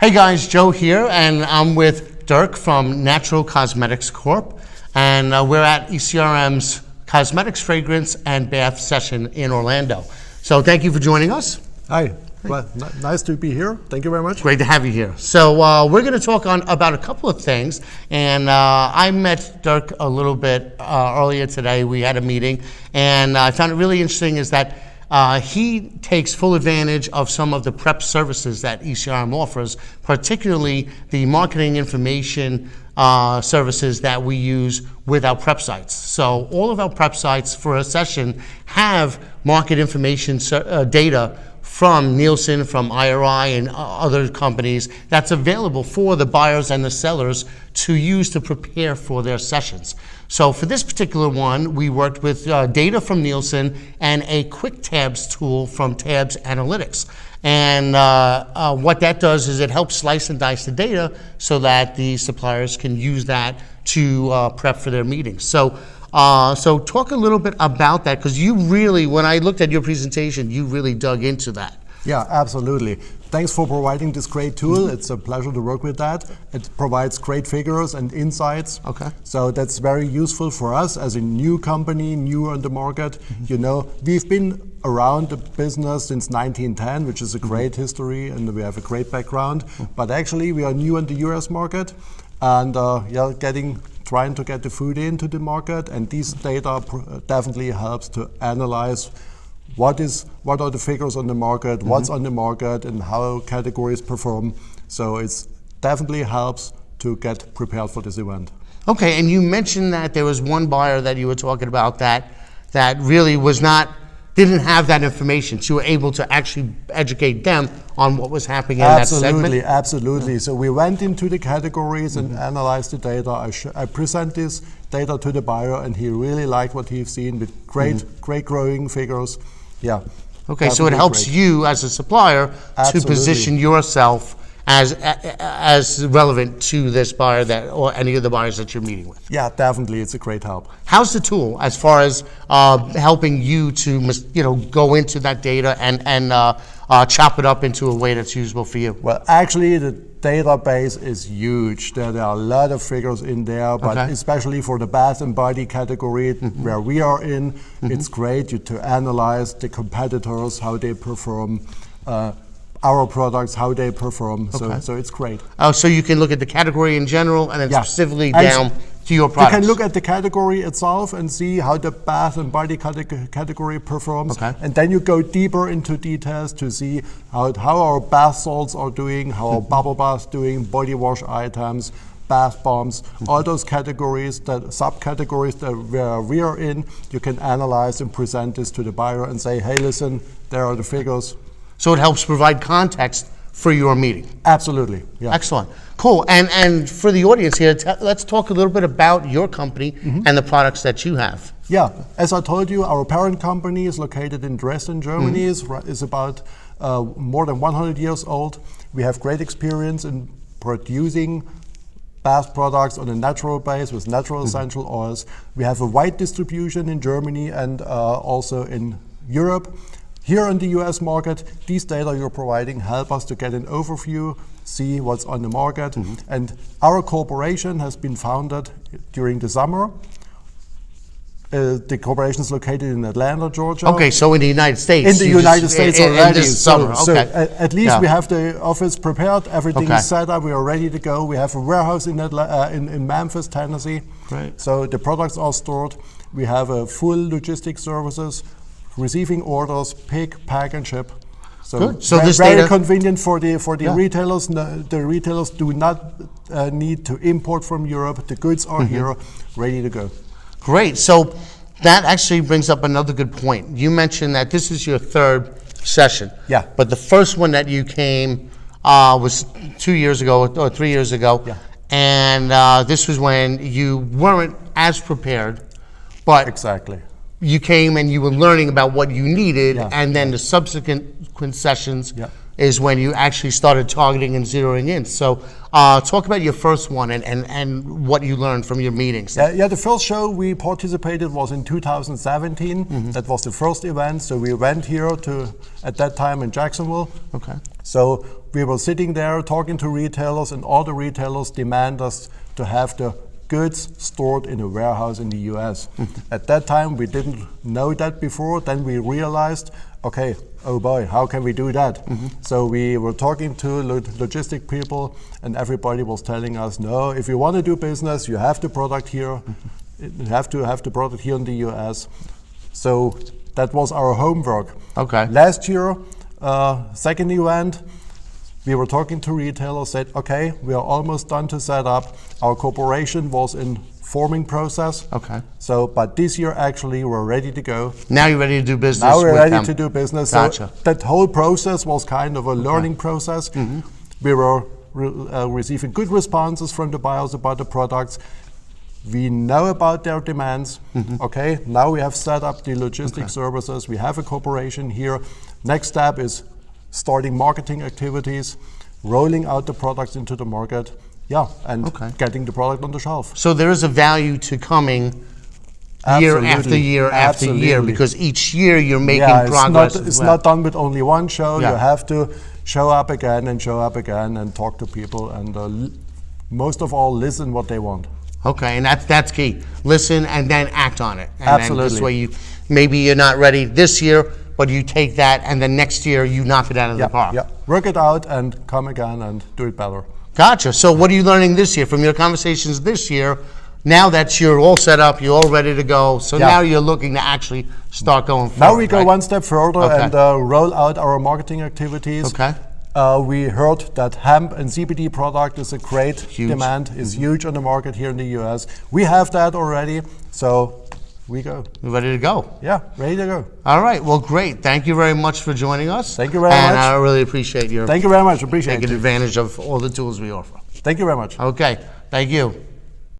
Hey guys, Joe here, and I'm with Dirk from Natural Cosmetics Corp, and we're at ECRM's Cosmetics, Fragrance, and Bath session in Orlando. So thank you for joining us. Hi, well, nice to be here. Thank you very much. Great to have you here. So we're going to talk about a couple of things, and I met Dirk a little bit earlier today. We had a meeting, and I found it really interesting is that he takes full advantage of some of the prep services that ECRM offers, particularly the marketing information services that we use with our prep sites. So all of our prep sites for a session have market information data from Nielsen, from IRI, and other companies that's available for the buyers and the sellers to use to prepare for their sessions. So for this particular one, we worked with data from Nielsen and a quick tabs tool from Tabs Analytics. And what that does is it helps slice and dice the data so that the suppliers can use that to prep for their meetings. So talk a little bit about that, because you really, when I looked at your presentation, you really dug into that. Yeah, absolutely. Thanks for providing this great tool. It's a pleasure to work with that. It provides great figures and insights. Okay. So that's very useful for us as a new company, new on the market. You know, we've been around the business since 1910, which is a great history, and we have a great background. But actually, we are new in the US market, and trying to get the food into the market, and these data definitely helps to analyze what are the figures on the market, what's on the market, and how categories perform. So it definitely helps to get prepared for this event. Okay, and you mentioned that there was one buyer that you were talking about that really didn't have that information, so you were able to actually educate them on what was happening in that segment? Absolutely. So we went into the categories and analyzed the data. I present this data to the buyer, and he really liked what he's seen with great growing figures. Yeah. Okay, so it helps you as a supplier to position yourself as relevant to this buyer or any of the buyers that you're meeting with. Yeah, definitely, it's a great help. How's the tool as far as helping you to go into that data and chop it up into a way that's usable for you? Well, actually, the database is huge. There are a lot of figures in there, but especially for the bath and body category where we are in, it's great to analyze the competitors, how they perform, our products, how they perform. So it's great. Oh, so you can look at the category in general and then specifically down to your products. You can look at the category itself and see how the bath and body category performs. And then you go deeper into details to see how our bath salts are doing, how our bubble baths doing, body wash items, bath bombs, all those categories, subcategories where we are in, you can analyze and present this to the buyer and say, hey, listen, there are the figures. So it helps provide context for your meeting. Absolutely. Yeah. Excellent. Cool. And for the audience here, let's talk a little bit about your company and the products that you have. Yeah. As I told you, our parent company is located in Dresden, Germany. Is about more than 100 years old. We have great experience in producing bath products on a natural base with natural essential oils. We have a wide distribution in Germany and also in Europe. Here in the US market, these data you're providing help us to get an overview, see what's on the market. And our corporation has been founded during the summer. The corporation is located in Atlanta, Georgia. Okay, so in the United States. In the United States already. In this summer, so at least we have the office prepared, everything is set up, we are ready to go. We have a warehouse in Memphis, Tennessee. Right. So the products are stored. We have a full logistics services, receiving orders, pick, pack, and ship. So this very data convenient for the retailers. The retailers do not need to import from Europe. The goods are here, ready to go. Great. So that actually brings up another good point. You mentioned that this is your third session. Yeah. But the first one that you came was 2 years ago or 3 years ago. Yeah. And this was when you weren't as prepared, but exactly. You came and you were learning about what you needed, and then the subsequent sessions is when you actually started targeting and zeroing in. So talk about your first one and what you learned from your meetings. Yeah, the first show we participated was in 2017. That was the first event. So we went here at that time in Jacksonville. Okay. So we were sitting there talking to retailers, and all the retailers demand us to have the goods stored in a warehouse in the US. At that time, we didn't know that before. Then we realized, okay, oh boy, how can we do that? So we were talking to logistic people, and everybody was telling us, no, if you want to do business, you have the product here. You have to have the product here in the US. So that was our homework. Okay. Last year, second event, we were talking to retailers, said, okay, we are almost done to set up. Our corporation was in forming process. Okay. So, but this year actually we're ready to go. Now you're ready to do business. Now we're with ready them. to do business. Gotcha. So that whole process was kind of a learning process. We were receiving good responses from the buyers about the products. We know about their demands. Okay, now we have set up the logistic services. We have a corporation here. Next step is starting marketing activities, rolling out the products into the market, and getting the product on the shelf. So there is a value to coming year after year after year, because each year you're making progress. It's not done with only one show. You have to show up again and talk to people, and most of all, listen what they want. Okay, and that's key. Listen and then act on it. And Absolutely. Then this way maybe you're not ready this year, but you take that and then next year you knock it out of the park. Yeah, work it out and come again and do it better. Gotcha. So what are you learning this year from your conversations this year? Now that you're all set up, you're all ready to go, so now you're looking to actually start going forward. Now we go one step further and roll out our marketing activities. Okay. We heard that hemp and CBD product is a great demand, is huge on the market here in the US. We have that already, so we go. You're ready to go. Yeah, ready to go. All right, well, great. Thank you very much for joining us. Thank you very much. And I really appreciate your Thank you very much. Appreciate it. taking advantage of all the tools we offer. Thank you very much. Okay, thank you.